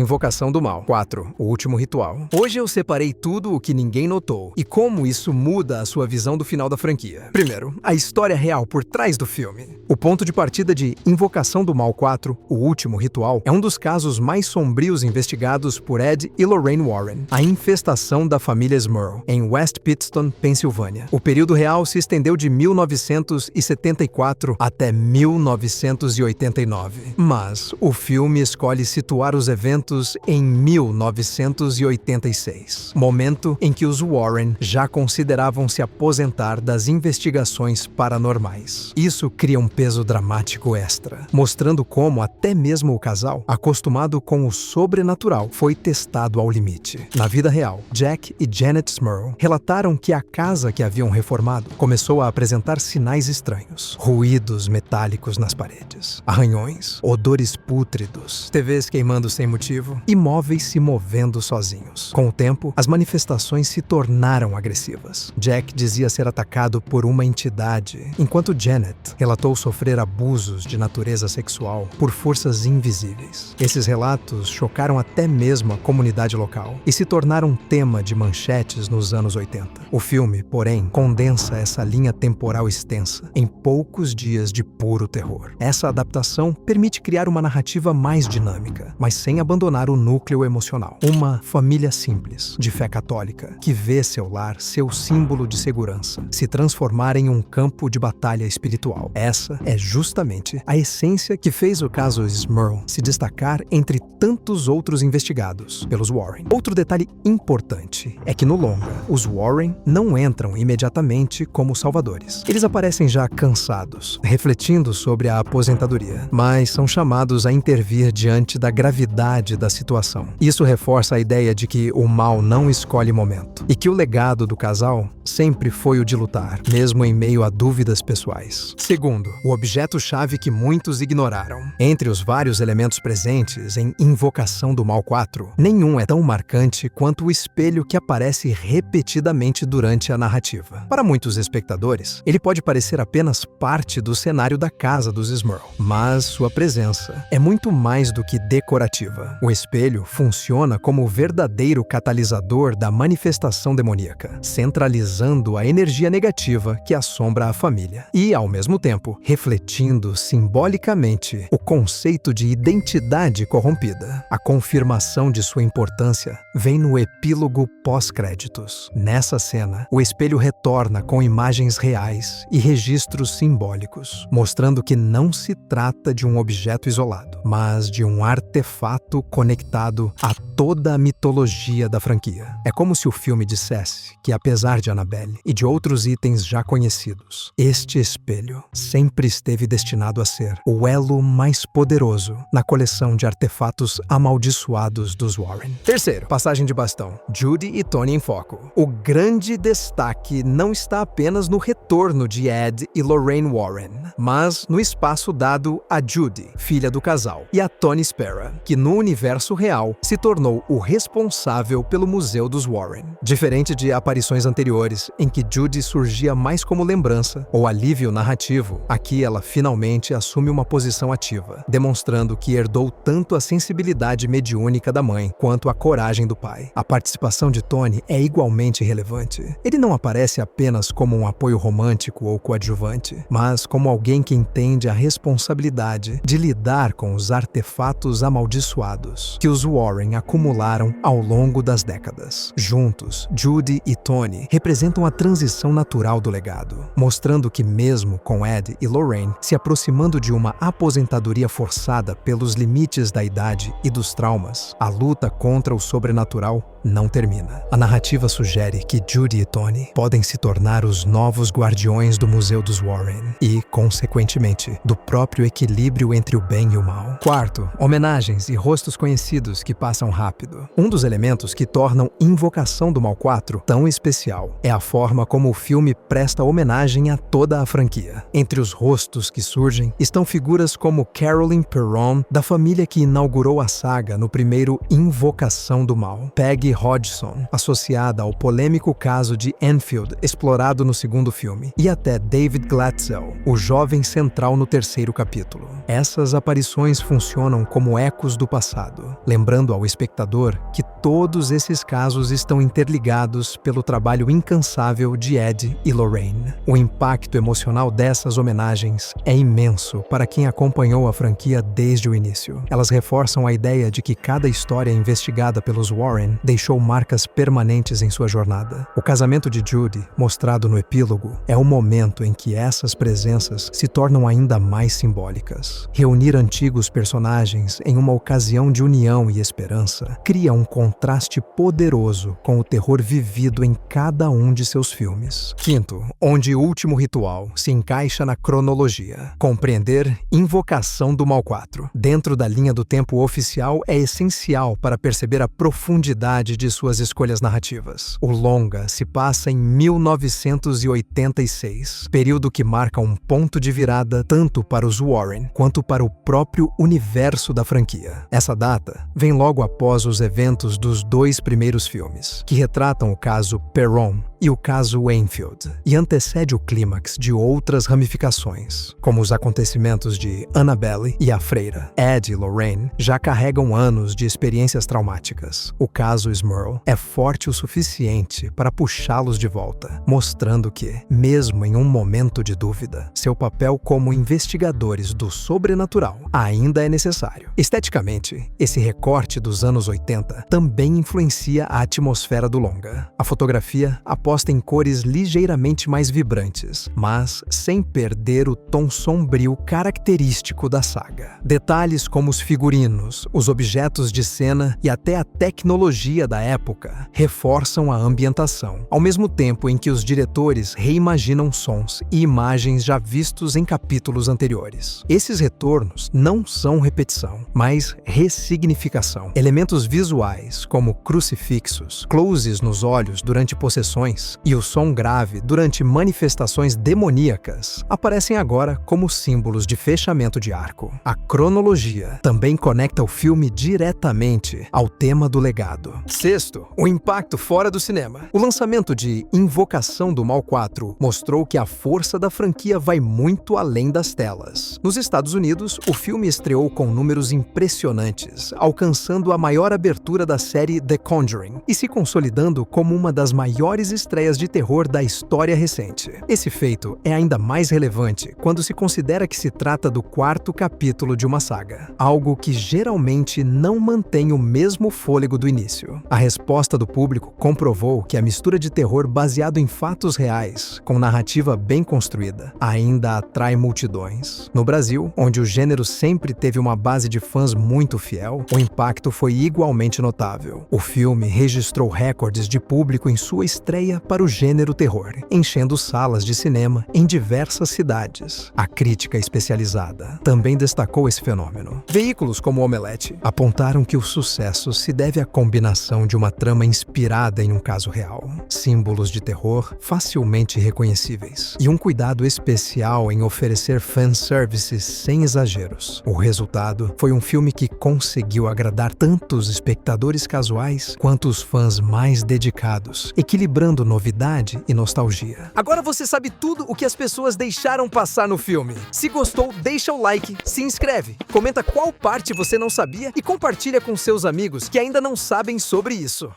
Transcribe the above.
Invocação do Mal. 4. O Último Ritual. Hoje eu separei tudo o que ninguém notou e como isso muda a sua visão do final da franquia. Primeiro, a história real por trás do filme. O ponto de partida de Invocação do Mal 4, O Último Ritual, é um dos casos mais sombrios investigados por Ed e Lorraine Warren, a infestação da família Smurl, em West Pittston, Pensilvânia. O período real se estendeu de 1974 até 1989, mas o filme escolhe situar os eventos em 1986, momento em que os Warren já consideravam se aposentar das investigações paranormais. Isso cria um peso dramático extra, mostrando como até mesmo o casal, acostumado com o sobrenatural, foi testado ao limite. Na vida real, Jack e Janet Smurl relataram que a casa que haviam reformado começou a apresentar sinais estranhos, ruídos metálicos nas paredes, arranhões, odores pútridos, TVs queimando sem motivo e móveis se movendo sozinhos. Com o tempo, as manifestações se tornaram agressivas. Jack dizia ser atacado por uma entidade, enquanto Janet relatou sofrer abusos de natureza sexual por forças invisíveis. Esses relatos chocaram até mesmo a comunidade local e se tornaram tema de manchetes nos anos 80. O filme, porém, condensa essa linha temporal extensa em poucos dias de puro terror. Essa adaptação permite criar uma narrativa mais dinâmica, mas sem abandonar o núcleo emocional. Uma família simples, de fé católica, que vê seu lar, seu símbolo de segurança, se transformar em um campo de batalha espiritual. Essa é justamente a essência que fez o caso Smurl se destacar entre tantos outros investigados pelos Warren. Outro detalhe importante é que no longa, os Warren não entram imediatamente como salvadores. Eles aparecem já cansados, refletindo sobre a aposentadoria, mas são chamados a intervir diante da gravidade da situação. Isso reforça a ideia de que o mal não escolhe momento e que o legado do casal sempre foi o de lutar, mesmo em meio a dúvidas pessoais. Segundo, o objeto-chave que muitos ignoraram. Entre os vários elementos presentes em Invocação do Mal 4, nenhum é tão marcante quanto o espelho que aparece repetidamente durante a narrativa. Para muitos espectadores, ele pode parecer apenas parte do cenário da casa dos Smurl, mas sua presença é muito mais do que decorativa. O espelho funciona como o verdadeiro catalisador da manifestação demoníaca, centralizando a energia negativa que assombra a família e, ao mesmo tempo, refletindo simbolicamente o conceito de identidade corrompida. A confirmação de sua importância vem no epílogo pós-créditos. Nessa cena, o espelho retorna com imagens reais e registros simbólicos, mostrando que não se trata de um objeto isolado, mas de um artefato conectado a toda a mitologia da franquia. É como se o filme dissesse que, apesar de Annabelle e de outros itens já conhecidos, este espelho sempre esteve destinado a ser o elo mais poderoso na coleção de artefatos amaldiçoados dos Warren. Terceiro, passagem de bastão. Judy e Tony em foco. O grande destaque não está apenas no retorno de Ed e Lorraine Warren, mas no espaço dado a Judy, filha do casal, e a Tony Spera, que no universo real se tornou o responsável pelo Museu dos Warren. Diferente de aparições anteriores, em que Judy surgia mais como lembrança ou alívio narrativo, aqui ela finalmente assume uma posição ativa, demonstrando que herdou tanto a sensibilidade mediúnica da mãe quanto a coragem do pai. A participação de Tony é igualmente relevante. Ele não aparece apenas como um apoio romântico ou coadjuvante, mas como alguém que entende a responsabilidade de lidar com os artefatos amaldiçoados que os Warren acumularam ao longo das décadas. Juntos, Judy e Tony representam a transição natural do legado, mostrando que mesmo com Ed e Lorraine se aproximando de uma aposentadoria forçada pelos limites da idade e dos traumas, a luta contra o sobrenatural não termina. A narrativa sugere que Judy e Tony podem se tornar os novos guardiões do Museu dos Warren e, consequentemente, do próprio equilíbrio entre o bem e o mal. Quarto, homenagens e rostos conhecidos que passam rápido. Um dos elementos que tornam Invocação do Mal 4 tão especial é a forma como o filme presta homenagem a toda a franquia. Entre os rostos que surgem estão figuras como Carolyn Perron, da família que inaugurou a saga no primeiro Invocação do Mal, Peggy Maggie Hodgson, associada ao polêmico caso de Enfield, explorado no segundo filme, e até David Glatzel, o jovem central no terceiro capítulo. Essas aparições funcionam como ecos do passado, lembrando ao espectador que todos esses casos estão interligados pelo trabalho incansável de Ed e Lorraine. O impacto emocional dessas homenagens é imenso para quem acompanhou a franquia desde o início. Elas reforçam a ideia de que cada história investigada pelos Warren deixou marcas permanentes em sua jornada. O casamento de Judy, mostrado no epílogo, é o momento em que essas presenças se tornam ainda mais simbólicas. Reunir antigos personagens em uma ocasião de união e esperança cria um contraste poderoso com o terror vivido em cada um de seus filmes. Quinto, onde o último ritual se encaixa na cronologia. Compreender Invocação do Mal 4. Dentro da linha do tempo oficial é essencial para perceber a profundidade de suas escolhas narrativas. O longa se passa em 1986, período que marca um ponto de virada tanto para os Warren quanto para o próprio universo da franquia. Essa data vem logo após os eventos dos dois primeiros filmes, que retratam o caso Perron e o caso Enfield, e antecede o clímax de outras ramificações, como os acontecimentos de Annabelle e a Freira. Ed e Lorraine já carregam anos de experiências traumáticas. O caso Smurl é forte o suficiente para puxá-los de volta, mostrando que, mesmo em um momento de dúvida, seu papel como investigadores do sobrenatural ainda é necessário. Esteticamente, esse recorte dos anos 80 também influencia a atmosfera do longa. A fotografia aposta em cores ligeiramente mais vibrantes, mas sem perder o tom sombrio característico da saga. Detalhes como os figurinos, os objetos de cena e até a tecnologia da época reforçam a ambientação, ao mesmo tempo em que os diretores reimaginam sons e imagens já vistos em capítulos anteriores. Esses retornos não são repetição, mas ressignificação. Elementos visuais, como crucifixos, closes nos olhos durante possessões e o som grave durante manifestações demoníacas, aparecem agora como símbolos de fechamento de arco. A cronologia também conecta o filme diretamente ao tema do legado. Sexto, o impacto fora do cinema. O lançamento de Invocação do Mal 4 mostrou que a força da franquia vai muito além das telas. Nos Estados Unidos, o filme estreou com números impressionantes, alcançando a maior abertura da série The Conjuring e se consolidando como uma das maiores estreias de terror da história recente. Esse feito é ainda mais relevante quando se considera que se trata do quarto capítulo de uma saga, algo que geralmente não mantém o mesmo fôlego do início. A resposta do público comprovou que a mistura de terror baseado em fatos reais, com narrativa bem construída, ainda atrai multidões. No Brasil, onde o gênero sempre teve uma base de fãs muito fiel, o impacto foi igualmente notável. O filme registrou recordes de público em sua estreia para o gênero terror, enchendo salas de cinema em diversas cidades. A crítica especializada também destacou esse fenômeno. Veículos como o Omelete apontaram que o sucesso se deve à combinação de uma trama inspirada em um caso real, símbolos de terror facilmente reconhecíveis e um cuidado especial em oferecer fanservice sem exageros. O resultado foi um filme que conseguiu agradar tanto os espectadores casuais quanto os fãs mais dedicados, equilibrando novidade e nostalgia. Agora você sabe tudo o que as pessoas deixaram passar no filme. Se gostou, deixa o like, se inscreve, comenta qual parte você não sabia e compartilha com seus amigos que ainda não sabem sobre isso.